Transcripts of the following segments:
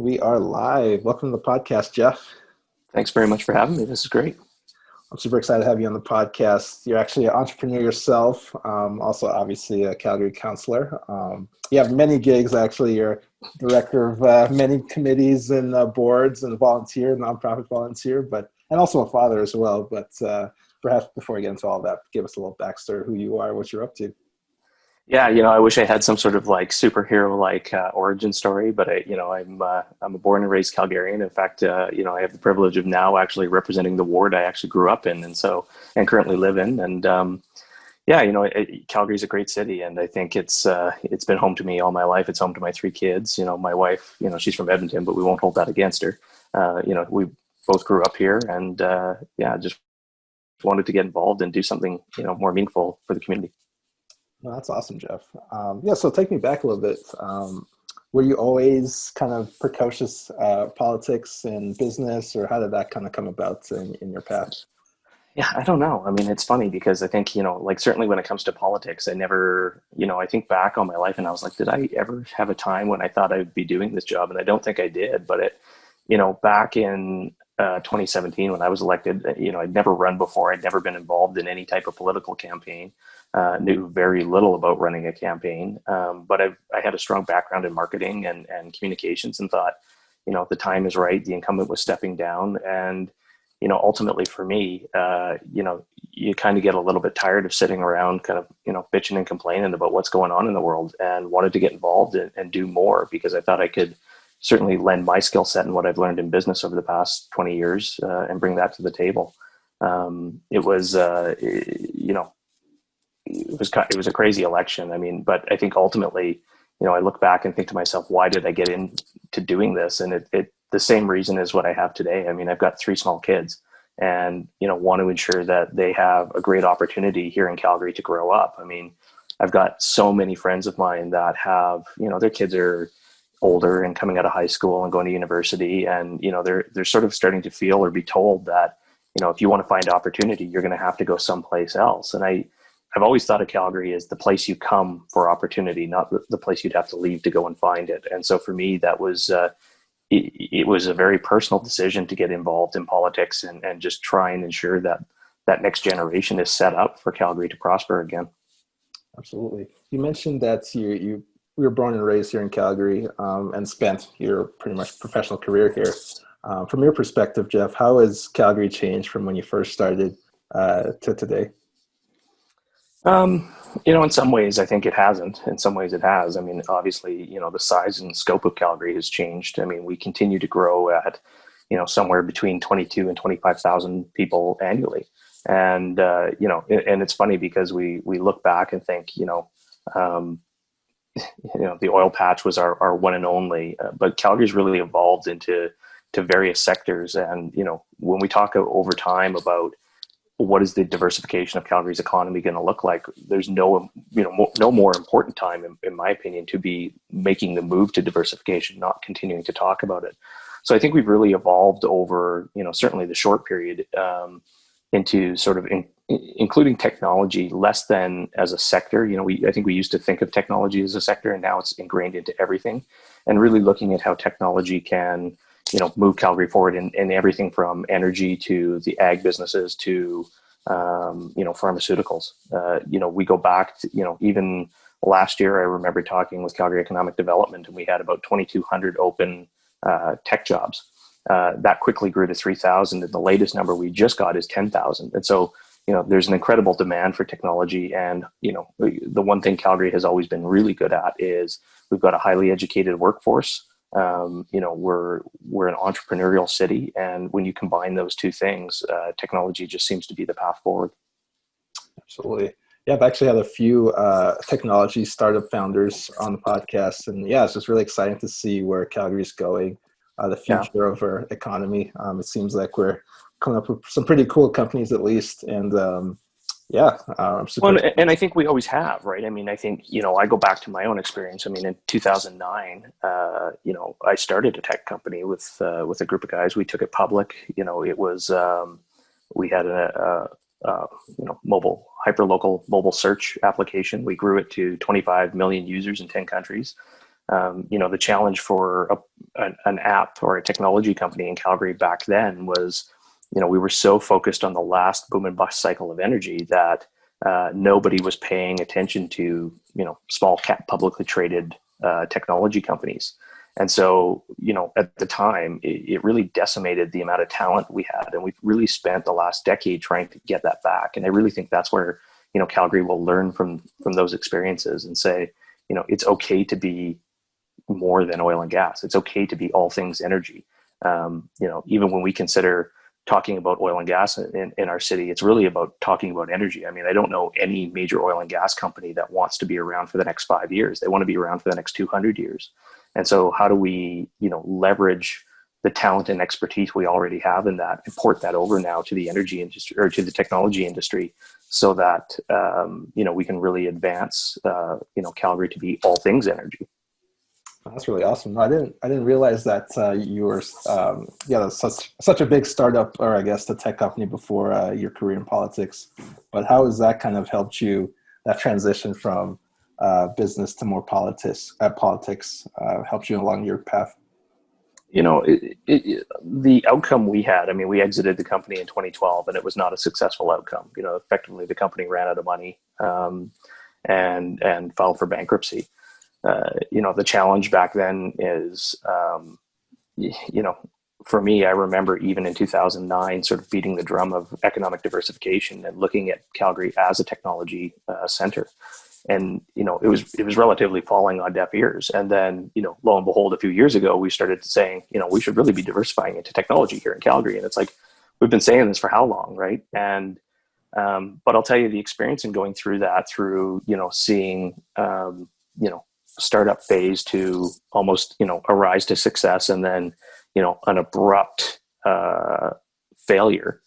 We are live. Welcome to the podcast, Jeff. Thanks very much for having me. This is great. I'm super excited to have you on the podcast. You're actually an entrepreneur yourself, also obviously a Calgary Councillor. You have many gigs, actually. You're director of many committees and boards and volunteer, nonprofit volunteer, and also a father as well. But perhaps before we get into all that, give us a little backstory, who you are, what you're up to. Yeah, I wish I had some sort of like superhero origin story, but I'm a born and raised Calgarian. In fact, I have the privilege of now actually representing the ward I actually grew up in, and currently live in. And Calgary's a great city, and I think it's been home to me all my life. It's home to my three kids. My wife, she's from Edmonton, but we won't hold that against her. We both grew up here, and just wanted to get involved and do something more meaningful for the community. Well, that's awesome, Jeff. So take me back a little bit. Were you always kind of precocious politics and business, or how did that kind of come about in your path? Yeah, I don't know. I mean, it's funny because I think, certainly when it comes to politics, I never, I think back on my life and I was like, did I ever have a time when I thought I would be doing this job? And I don't think I did, but back in 2017 when I was elected, I'd never run before. I'd never been involved in any type of political campaign. Knew very little about running a campaign, but I had a strong background in marketing and communications, and thought, the time is right. The incumbent was stepping down, and ultimately for me, you kind of get a little bit tired of sitting around, kind of bitching and complaining about what's going on in the world, and wanted to get involved and do more, because I thought I could certainly lend my skill set and what I've learned in business over the past 20 years and bring that to the table. It was it was a crazy election. I mean, but I think ultimately, I look back and think to myself, why did I get into doing this? And it the same reason is what I have today. I mean, I've got three small kids, and want to ensure that they have a great opportunity here in Calgary to grow up. I mean, I've got so many friends of mine that have, their kids are older and coming out of high school and going to university, and they're sort of starting to feel or be told that if you want to find opportunity, you're going to have to go someplace else. And I've always thought of Calgary as the place you come for opportunity, not the place you'd have to leave to go and find it. And so for me, that was it was a very personal decision to get involved in politics and just try and ensure that that next generation is set up for Calgary to prosper again. Absolutely. You mentioned that you were born and raised here in Calgary and spent your pretty much professional career here. From your perspective, Jeff, how has Calgary changed from when you first started to today? In some ways, I think it hasn't. In some ways, it has. I mean, obviously, the size and scope of Calgary has changed. I mean, we continue to grow at, somewhere between 22 and 25,000 people annually. And, and it's funny because we look back and think, the oil patch was our one and only, but Calgary's really evolved into various sectors. And, when we talk over time about what is the diversification of Calgary's economy going to look like, there's no more important time, in my opinion, to be making the move to diversification, not continuing to talk about it. So I think we've really evolved over, certainly the short period, into sort of including technology less than as a sector. I think we used to think of technology as a sector, and now it's ingrained into everything, and really looking at how technology can move Calgary forward in everything from energy to the ag businesses to, pharmaceuticals. We go back to, even last year, I remember talking with Calgary Economic Development, and we had about 2,200 open tech jobs. That quickly grew to 3,000, and the latest number we just got is 10,000. And so, there's an incredible demand for technology. And, the one thing Calgary has always been really good at is we've got a highly educated workforce. We're an entrepreneurial city, and when you combine those two things, technology just seems to be the path forward. Absolutely. Yeah, I've actually had a few technology startup founders on the podcast, and it's just really exciting to see where Calgary's going, the future of our economy. It seems like we're coming up with some pretty cool companies, at least, and I'm super well, and I think we always have, right? I mean, I think, I go back to my own experience. I mean, in 2009, I started a tech company with a group of guys. We took it public. It was, we had a hyperlocal mobile search application. We grew it to 25 million users in 10 countries. The challenge for an app or a technology company in Calgary back then was, we were so focused on the last boom and bust cycle of energy that nobody was paying attention to, small cap publicly traded technology companies. And so, at the time, it really decimated the amount of talent we had. And we've really spent the last decade trying to get that back. And I really think that's where, Calgary will learn from those experiences and say, it's okay to be more than oil and gas. It's okay to be all things energy. Even when we consider talking about oil and gas in our city, it's really about talking about energy. I mean, I don't know any major oil and gas company that wants to be around for the next 5 years. They want to be around for the next 200 years. And so how do we, leverage the talent and expertise we already have in that and port that over now to the energy industry or to the technology industry so that, we can really advance, Calgary to be all things energy. That's really awesome. I didn't realize that you were such a big startup, or I guess the tech company before your career in politics. But how has that kind of helped you, that transition from business to more politics helped you along your path? The outcome we had, we exited the company in 2012 and it was not a successful outcome. Effectively the company ran out of money and filed for bankruptcy. The challenge back then is, for me, I remember even in 2009, sort of beating the drum of economic diversification and looking at Calgary as a technology center. And, it was relatively falling on deaf ears. And then, lo and behold, a few years ago, we started saying, we should really be diversifying into technology here in Calgary. And it's like, we've been saying this for how long, right? And, but I'll tell you the experience in going through that through, seeing, startup phase to almost, a rise to success and then, an abrupt failure.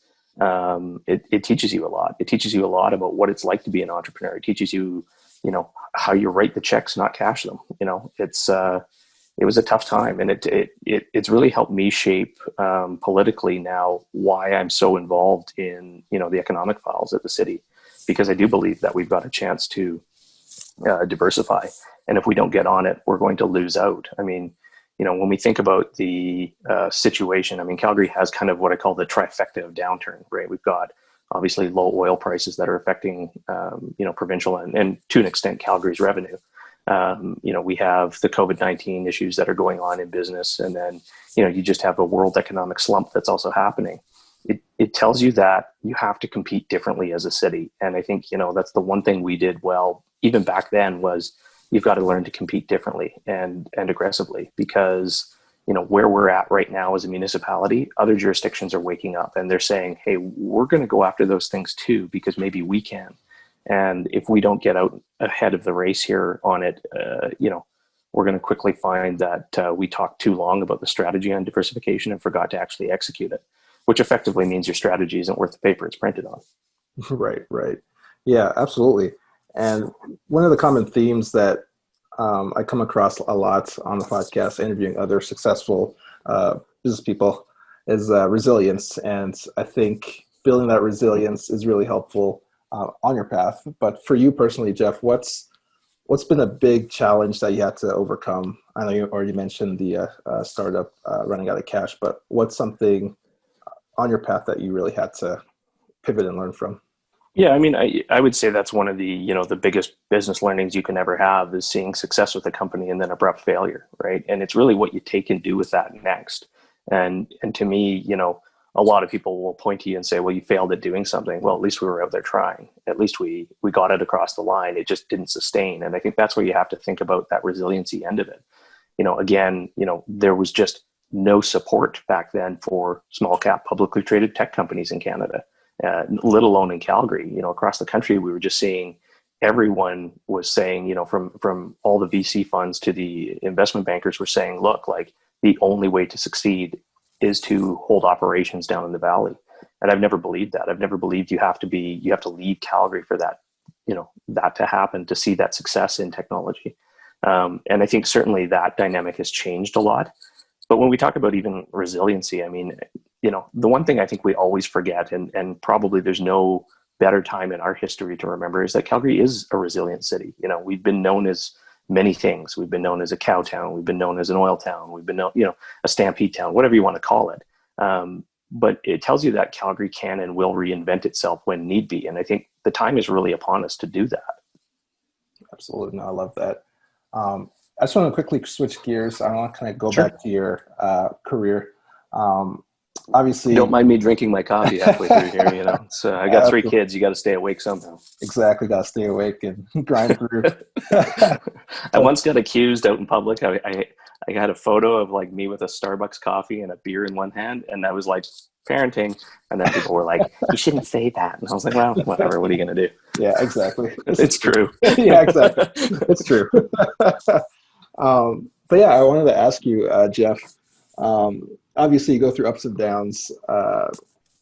It teaches you a lot. It teaches you a lot about what it's like to be an entrepreneur. It teaches you, how you write the checks, not cash them. It was a tough time, and it's really helped me shape politically now why I'm so involved in, the economic files at the city, because I do believe that we've got a chance to diversify. And if we don't get on it, we're going to lose out. When we think about the situation, Calgary has kind of what I call the trifecta of downturn, right? We've got obviously low oil prices that are affecting, provincial and to an extent Calgary's revenue. We have the COVID-19 issues that are going on in business. And then, you just have a world economic slump that's also happening. It tells you that you have to compete differently as a city. And I think, that's the one thing we did well, even back then, was you've got to learn to compete differently and aggressively, because, where we're at right now as a municipality, other jurisdictions are waking up and they're saying, hey, we're going to go after those things too, because maybe we can. And if we don't get out ahead of the race here on it, we're going to quickly find that we talked too long about the strategy on diversification and forgot to actually execute it, which effectively means your strategy isn't worth the paper it's printed on. Right. Yeah, absolutely. And one of the common themes that I come across a lot on the podcast, interviewing other successful business people, is resilience. And I think building that resilience is really helpful on your path. But for you personally, Jeff, what's been a big challenge that you had to overcome? I know you already mentioned the startup running out of cash, but what's something on your path that you really had to pivot and learn from? Yeah, I would say that's one of the, the biggest business learnings you can ever have is seeing success with a company and then abrupt failure, right? And it's really what you take and do with that next. And to me, a lot of people will point to you and say, well, you failed at doing something. Well, at least we were out there trying. At least we got it across the line. It just didn't sustain. And I think that's where you have to think about that resiliency end of it. There was just no support back then for small cap publicly traded tech companies in Canada. Let alone in Calgary. Across the country, we were just seeing everyone was saying, from all the VC funds to the investment bankers were saying, look, like the only way to succeed is to hold operations down in the valley. And I've never believed that. I've never believed you have to leave Calgary for that, that to happen, to see that success in technology. And I think certainly that dynamic has changed a lot. But when we talk about even resiliency, the one thing I think we always forget, and probably there's no better time in our history to remember, is that Calgary is a resilient city. We've been known as, many things. We've been known as a cow town. We've been known as an oil town. We've been known, a stampede town, whatever you want to call it. But it tells you that Calgary can and will reinvent itself when need be. And I think the time is really upon us to do that. Absolutely. No, I love that. I just want to quickly switch gears. I want to kind of go Sure. back to your career. Obviously, don't mind me drinking my coffee halfway through here. So I got 3 kids. You got to stay awake somehow. Exactly. Got to stay awake and grind through. I once got accused out in public. I got a photo of like me with a Starbucks coffee and a beer in one hand, and I was like, parenting. And then people were like, you shouldn't say that. And I was like, well, whatever. What are you going to do? Yeah, exactly. It's true. Yeah, exactly. It's true. But yeah, I wanted to ask you, Jeff, obviously you go through ups and downs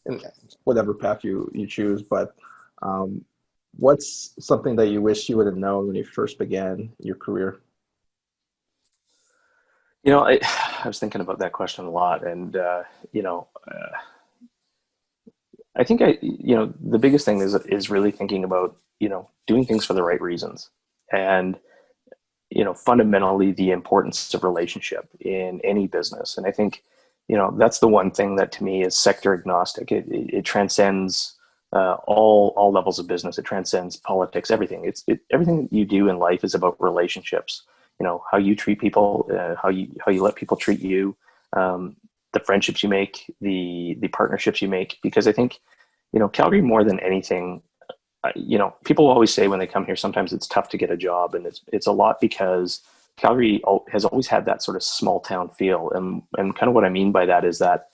in whatever path you choose, but what's something that you wish you would have known when you first began your career? I was thinking about that question a lot, and I think the biggest thing is really thinking about doing things for the right reasons, and fundamentally the importance of relationship in any business. And I think that's the one thing that to me is sector agnostic. It transcends all levels of business. It transcends politics. Everything. Everything that you do in life is about relationships. How you treat people, how you let people treat you, the friendships you make, the partnerships you make. Because I think, Calgary more than anything, people always say when they come here, sometimes it's tough to get a job, and it's a lot because Calgary has always had that sort of small town feel. And kind of what I mean by that is that,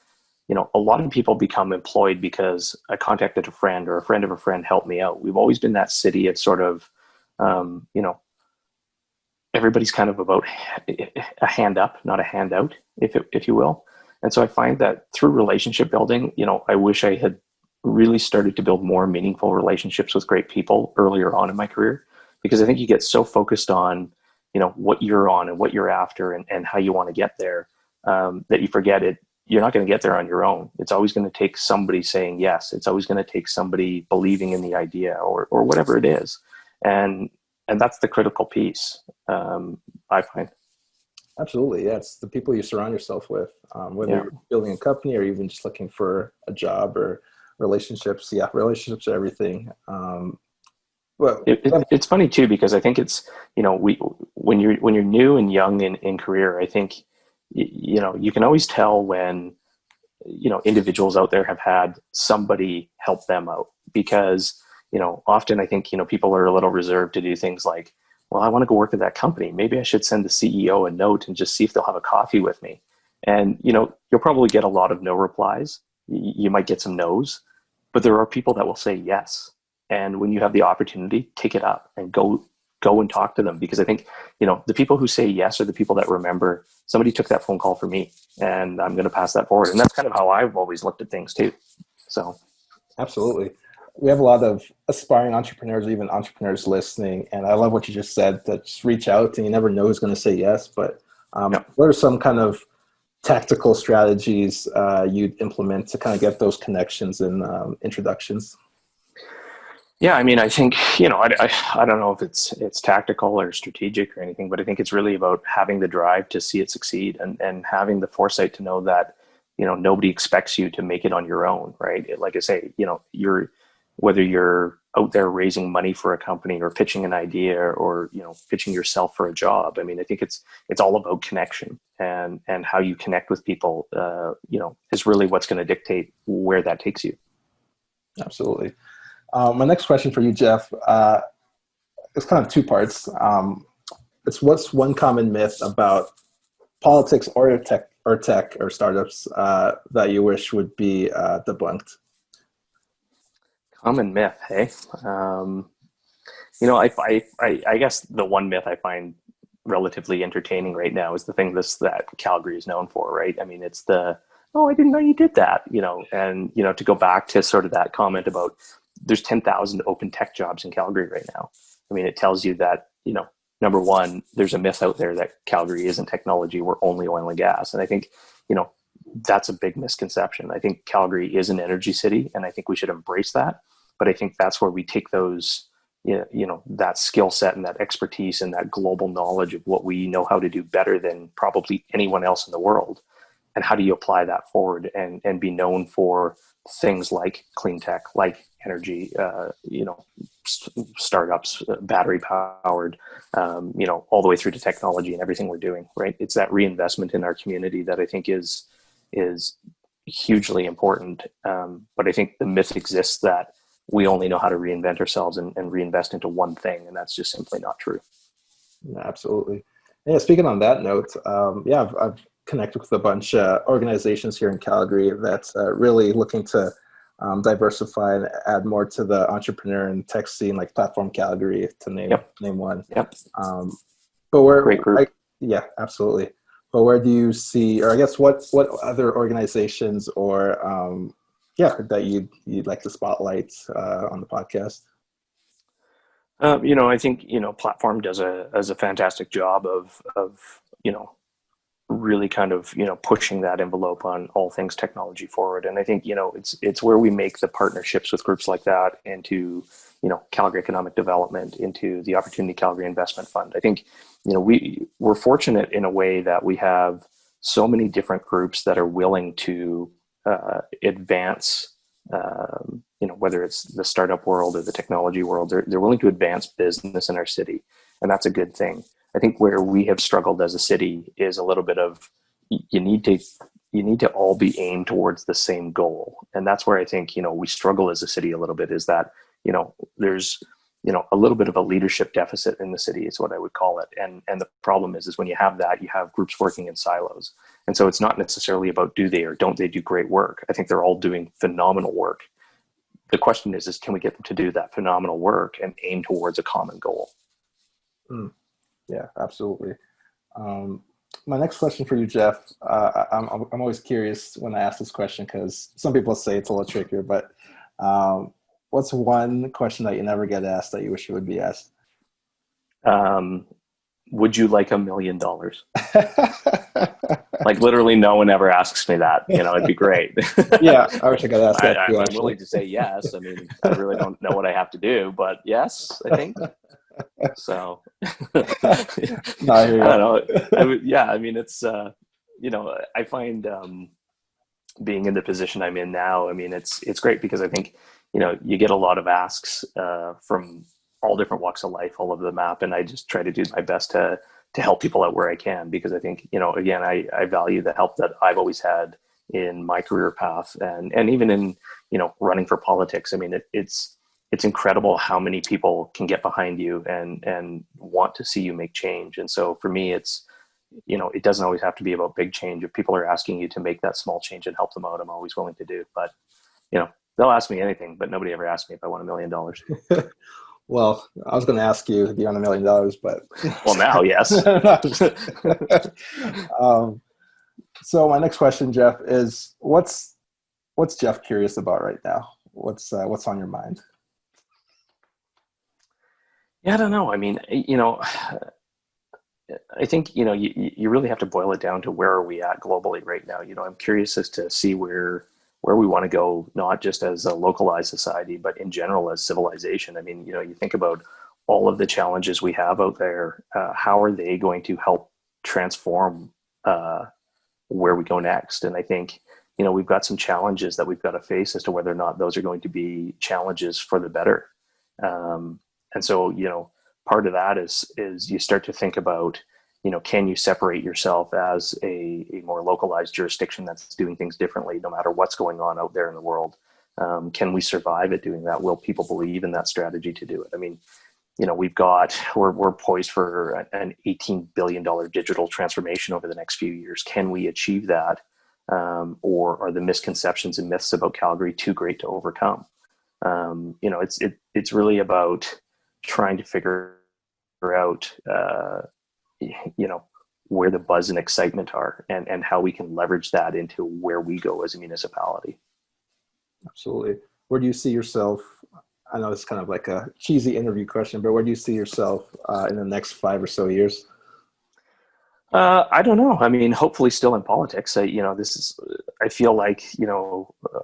a lot of people become employed because I contacted a friend or a friend of a friend helped me out. We've always been that city of sort of, everybody's kind of about a hand up, not a handout, if you will. And so I find that through relationship building, I wish I had really started to build more meaningful relationships with great people earlier on in my career, because I think you get so focused on, what you're on and what you're after and how you want to get there, that you forget it. You're not going to get there on your own. It's always going to take somebody saying yes. It's always going to take somebody believing in the idea or whatever it is. And that's the critical piece, I find. Absolutely. Yeah. It's the people you surround yourself with, whether you're building a company or even just looking for a job or relationships. Yeah. Relationships are everything. Well, it's funny too, because I think it's, when you're new and young in career, I think, you can always tell when, individuals out there have had somebody help them out, because, often I think, people are a little reserved to do things like, well, I want to go work at that company. Maybe I should send the CEO a note and just see if they'll have a coffee with me. And, you'll probably get a lot of no replies. You might get some no's, but there are people that will say yes. And when you have the opportunity, take it up and go and talk to them. Because I think, the people who say yes are the people that remember somebody took that phone call for me and I'm going to pass that forward. And that's kind of how I've always looked at things too. So. Absolutely. We have a lot of aspiring entrepreneurs, even entrepreneurs listening. And I love what you just said, that just reach out and you never know who's going to say yes. But what are some kind of tactical strategies you'd implement to kind of get those connections and introductions? Yeah, I mean, I think, I don't know if it's tactical or strategic or anything, but I think it's really about having the drive to see it succeed and having the foresight to know that, nobody expects you to make it on your own, right? Like I say, whether you're out there raising money for a company or pitching an idea or, pitching yourself for a job. I mean, I think it's all about connection and how you connect with people, is really what's going to dictate where that takes you. Absolutely. My next question for you, Jeff, it's kind of 2 parts. It's what's one common myth about politics or tech or startups that you wish would be debunked? Common myth, hey? I guess the one myth I find relatively entertaining right now is the thing that Calgary is known for, right? I mean, it's oh, I didn't know you did that, and, to go back to sort of that comment about there's 10,000 open tech jobs in Calgary right now. I mean, it tells you that, number one, there's a myth out there that Calgary isn't technology, we're only oil and gas. And I think, that's a big misconception. I think Calgary is an energy city, and I think we should embrace that. But I think that's where we take those, that skill set and that expertise and that global knowledge of what we know how to do better than probably anyone else in the world. And how do you apply that forward and be known for things like clean tech, like energy, startups, battery powered, all the way through to technology and everything we're doing, right? It's that reinvestment in our community that I think is hugely important. But I think the myth exists that we only know how to reinvent ourselves and reinvest into one thing. And that's just simply not true. Yeah, absolutely. Yeah, speaking on that note, I've connected with a bunch of organizations here in Calgary that's really looking to diversify and add more to the entrepreneur and tech scene, like Platform Calgary, to name one. Yep. But great group. Yeah, absolutely. But where do you see, or I guess what other organizations or that you'd like to spotlight on the podcast? I think Platform does a fantastic job of really kind of pushing that envelope on all things technology forward. And I think it's where we make the partnerships with groups like that into Calgary Economic Development, into the Opportunity Calgary Investment Fund. I think we're fortunate in a way that we have so many different groups that are willing to advance. Whether it's the startup world or the technology world, they're willing to advance business in our city, and that's a good thing. I think where we have struggled as a city is a little bit of you need to all be aimed towards the same goal, and that's where I think we struggle as a city a little bit. Is that there's a little bit of a leadership deficit in the city is what I would call it, and the problem is when you have that, you have groups working in silos, and so it's not necessarily about do they or don't they do great work. I think they're all doing phenomenal work. The question is can we get them to do that phenomenal work and aim towards a common goal? Yeah, absolutely. My next question for you, Jeff, I'm always curious when I ask this question because some people say it's a little trickier, but what's one question that you never get asked that you wish you would be asked? Would you like $1 million? Like literally no one ever asks me that. It'd be great. Yeah, I wish I could ask that too, I'm willing to say yes. I mean, I really don't know what I have to do, but yes, I think. So No, I hear you. I don't know. I mean, it's, I find being in the position I'm in now, I mean, it's great because I think, you get a lot of asks from all different walks of life all over the map. And I just try to do my best to help people out where I can, because I think, again, I value the help that I've always had in my career path and even in, running for politics. I mean, it's incredible how many people can get behind you and want to see you make change. And so for me, it's, it doesn't always have to be about big change. If people are asking you to make that small change and help them out, I'm always willing to do. But, they'll ask me anything, but nobody ever asked me if I want $1 million. Well, I was going to ask you if you want $1 million, but well, now, yes. So my next question, Jeff, is what's Jeff curious about right now? What's on your mind? Yeah, I don't know. I mean, I think, you really have to boil it down to where are we at globally right now? I'm curious as to see where we want to go, not just as a localized society, but in general as civilization. I mean, you think about all of the challenges we have out there. How are they going to help transform where we go next? And I think, we've got some challenges that we've got to face as to whether or not those are going to be challenges for the better. And so, part of that is you start to think about, can you separate yourself as a more localized jurisdiction that's doing things differently, no matter what's going on out there in the world? Can we survive at doing that? Will people believe in that strategy to do it? I mean, we're poised for an $18 billion digital transformation over the next few years. Can we achieve that? Or are the misconceptions and myths about Calgary too great to overcome? It's really about trying to figure out, where the buzz and excitement are and how we can leverage that into where we go as a municipality. Absolutely. Where do you see yourself? I know it's kind of like a cheesy interview question, but where do you see yourself in the next 5 or so years? I don't know. I mean, hopefully still in politics. I feel like,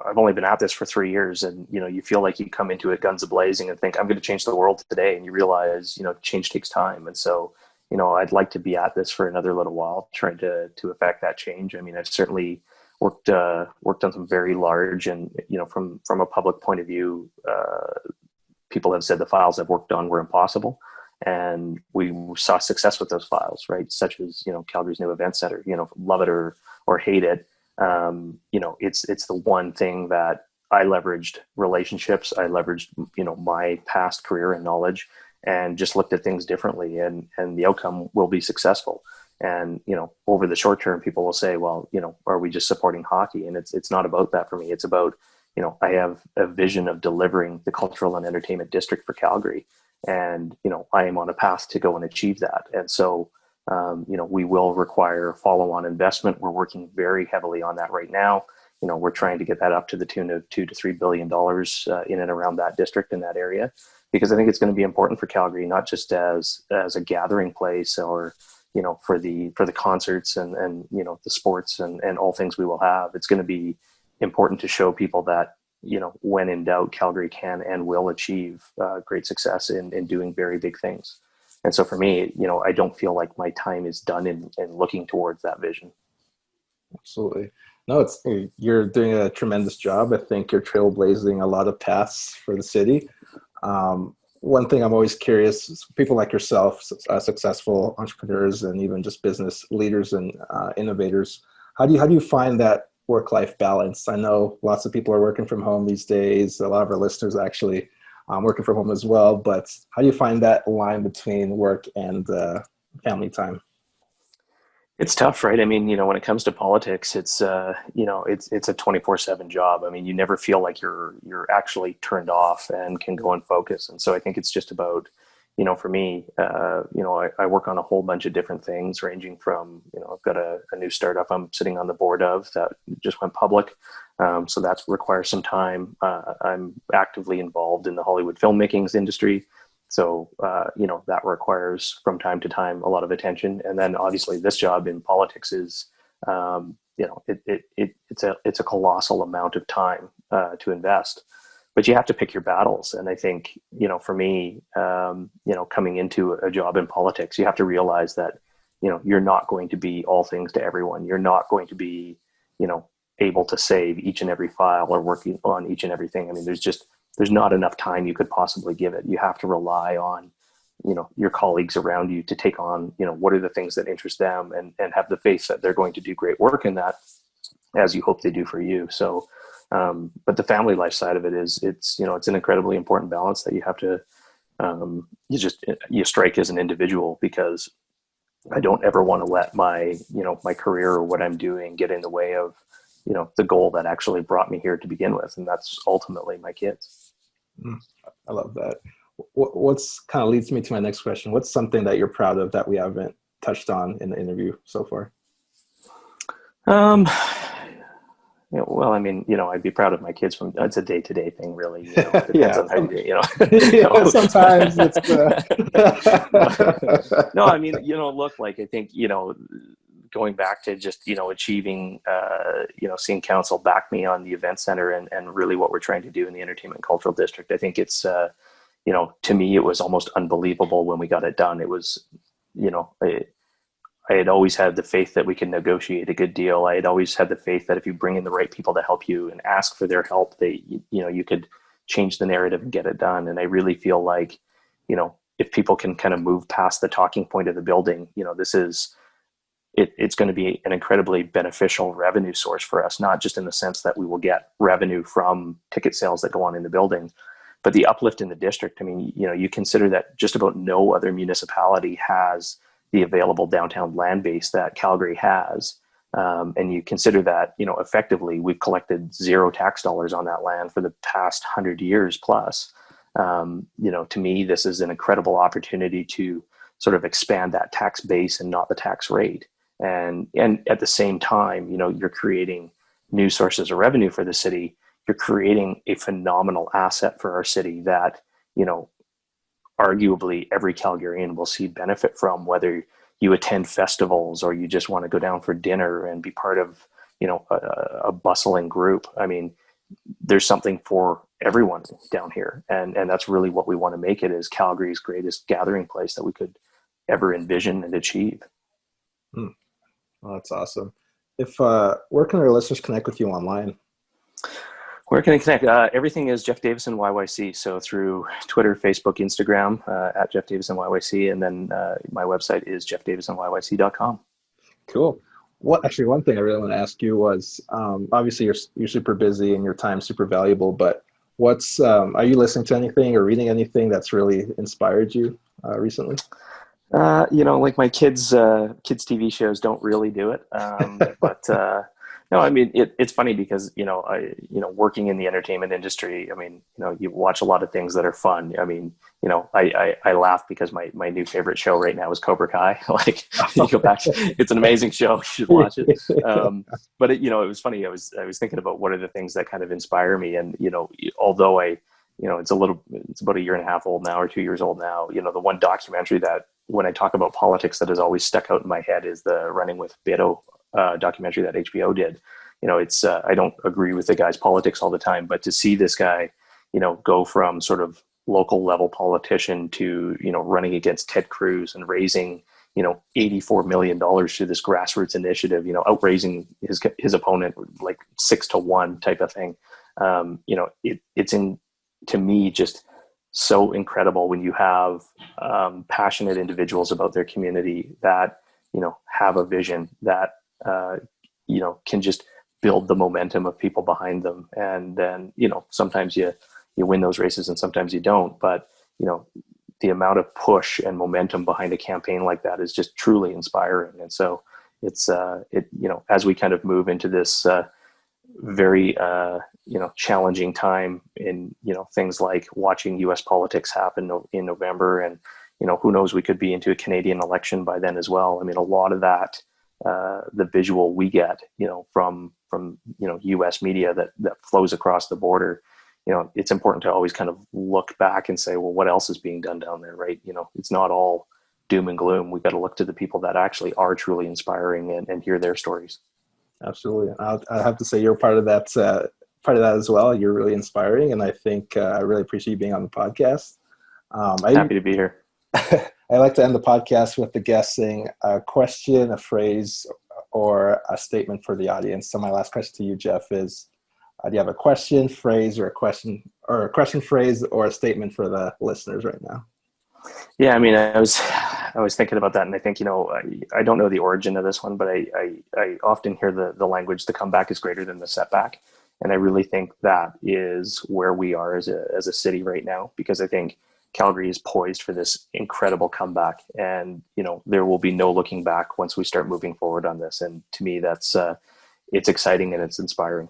I've only been at this for 3 years, and, you feel like you come into it guns a-blazing and think, I'm going to change the world today. And you realize, change takes time. And so, I'd like to be at this for another little while, trying to affect that change. I mean, I've certainly worked on some very large, and, from a public point of view, people have said the files I've worked on were impossible. And we saw success with those files, right? Such as, Calgary's new event center, love it or hate it. It's the one thing that I leveraged relationships. I leveraged, my past career and knowledge, and just looked at things differently, and the outcome will be successful. And, over the short term, people will say, well, are we just supporting hockey? And it's not about that for me. It's about, I have a vision of delivering the cultural and entertainment district for Calgary. And, I am on a path to go and achieve that. And so, we will require follow-on investment. We're working very heavily on that right now. We're trying to get that up to the tune of $2 to $3 billion in and around that district, in that area, because I think it's going to be important for Calgary, not just as a gathering place, or, for the concerts and the sports and all things we will have. It's going to be important to show people that, when in doubt, Calgary can and will achieve great success in doing very big things. And so for me, I don't feel like my time is done in looking towards that vision. Absolutely. No, you're doing a tremendous job. I think you're trailblazing a lot of paths for the city. One thing I'm always curious is people like yourself, successful entrepreneurs and even just business leaders and innovators. How do you find that work-life balance? I know lots of people are working from home these days. A lot of our listeners actually working from home as well. But how do you find that line between work and family time? It's tough, right? I mean, when it comes to politics, it's a 24/7 job. I mean, you never feel like you're actually turned off and can go and focus. And so I think it's just about, for me, I work on a whole bunch of different things, ranging from, I've got a new startup I'm sitting on the board of that just went public. So that requires some time. I'm actively involved in the Hollywood filmmaking industry. So, that requires from time to time a lot of attention. And then obviously this job in politics is, it's a colossal amount of time to invest, but you have to pick your battles. And I think, for me, coming into a job in politics, you have to realize that, you're not going to be all things to everyone. You're not going to be, able to save each and every file or working on each and everything. I mean, there's not enough time you could possibly give it. You have to rely on, your colleagues around you to take on, what are the things that interest them, and have the faith that they're going to do great work in that, as you hope they do for you. So, but the family life side of it it's an incredibly important balance that you have to, you strike as an individual, because I don't ever want to let my career or what I'm doing get in the way of, the goal that actually brought me here to begin with. And that's ultimately my kids. I love that. What's kind of leads me to my next question. What's something that you're proud of that we haven't touched on in the interview so far? Well, I mean, I'd be proud of my kids it's a day-to-day thing, really. It depends on how you do it, Yeah, sometimes it's no, I mean, look, like, I think, going back to just, achieving, seeing council back me on the event center and really what we're trying to do in the entertainment cultural district. I think it's, to me, it was almost unbelievable when we got it done. It was, I had always had the faith that we can negotiate a good deal. I had always had the faith that if you bring in the right people to help you and ask for their help, you could change the narrative and get it done. And I really feel like, if people can kind of move past the talking point of the building, it's going to be an incredibly beneficial revenue source for us, not just in the sense that we will get revenue from ticket sales that go on in the building, but the uplift in the district. I mean, you consider that just about no other municipality has the available downtown land base that Calgary has. And you consider that, effectively we've collected zero tax dollars on that land for the past 100 years plus. To me, this is an incredible opportunity to sort of expand that tax base and not the tax rate. And at the same time, you're creating new sources of revenue for the city. You're creating a phenomenal asset for our city that, arguably every Calgarian will see benefit from, whether you attend festivals, or you just want to go down for dinner and be part of, a bustling group. I mean, there's something for everyone down here. And that's really what we want to make it, is Calgary's greatest gathering place that we could ever envision and achieve. Hmm. Well, that's awesome. If where can our listeners connect with you online? Where can I connect? Everything is Jeff Davison YYC. So through Twitter, Facebook, Instagram, at Jeff Davison YYC. And then my website is jeffdavisonyYC.com. Cool. Actually, one thing I really want to ask you was, obviously you're super busy and your time's super valuable, but are you listening to anything or reading anything that's really inspired you recently? Like my kids TV shows don't really do it. But no, I mean, it's funny because, working in the entertainment industry, I mean, you watch a lot of things that are fun. I mean, I laugh because my new favorite show right now is Cobra Kai. Like, you go back, it's an amazing show. You should watch it. But it was funny. I was thinking about what are the things that kind of inspire me. And, although it's about a year and a half old now, or 2 years old now, the one documentary that, when I talk about politics, that has always stuck out in my head is the Running with Beto documentary that HBO did. It's I don't agree with the guy's politics all the time, but to see this guy, go from sort of local level politician to, running against Ted Cruz and raising, $84 million through this grassroots initiative, outraising his opponent like 6-1 type of thing. It's to me, just so incredible when you have passionate individuals about their community that, have a vision that, can just build the momentum of people behind them. And then, sometimes you win those races and sometimes you don't, but, the amount of push and momentum behind a campaign like that is just truly inspiring. And so it's, as we kind of move into this very, challenging time in, things like watching US politics happen in November, and, who knows, we could be into a Canadian election by then as well. I mean, a lot of that, the visual we get, from US media that flows across the border, it's important to always kind of look back and say, well, what else is being done down there, right? It's not all doom and gloom. We've got to look to the people that actually are truly inspiring and hear their stories. Absolutely. I have to say you're part of that as well. You're really inspiring, and I think I really appreciate you being on the podcast. Happy to be here. I like to end the podcast with the guest saying a question, a phrase, or a statement for the audience. So my last question to you, Jeff, is do you have a question, phrase, or a question, phrase, or a statement for the listeners right now? Yeah, I mean, I was thinking about that, and I think, I don't know the origin of this one, but I often hear the language, the comeback is greater than the setback. And I really think that is where we are as a city right now, because I think Calgary is poised for this incredible comeback, and, there will be no looking back once we start moving forward on this. And to me, that's, it's exciting and it's inspiring.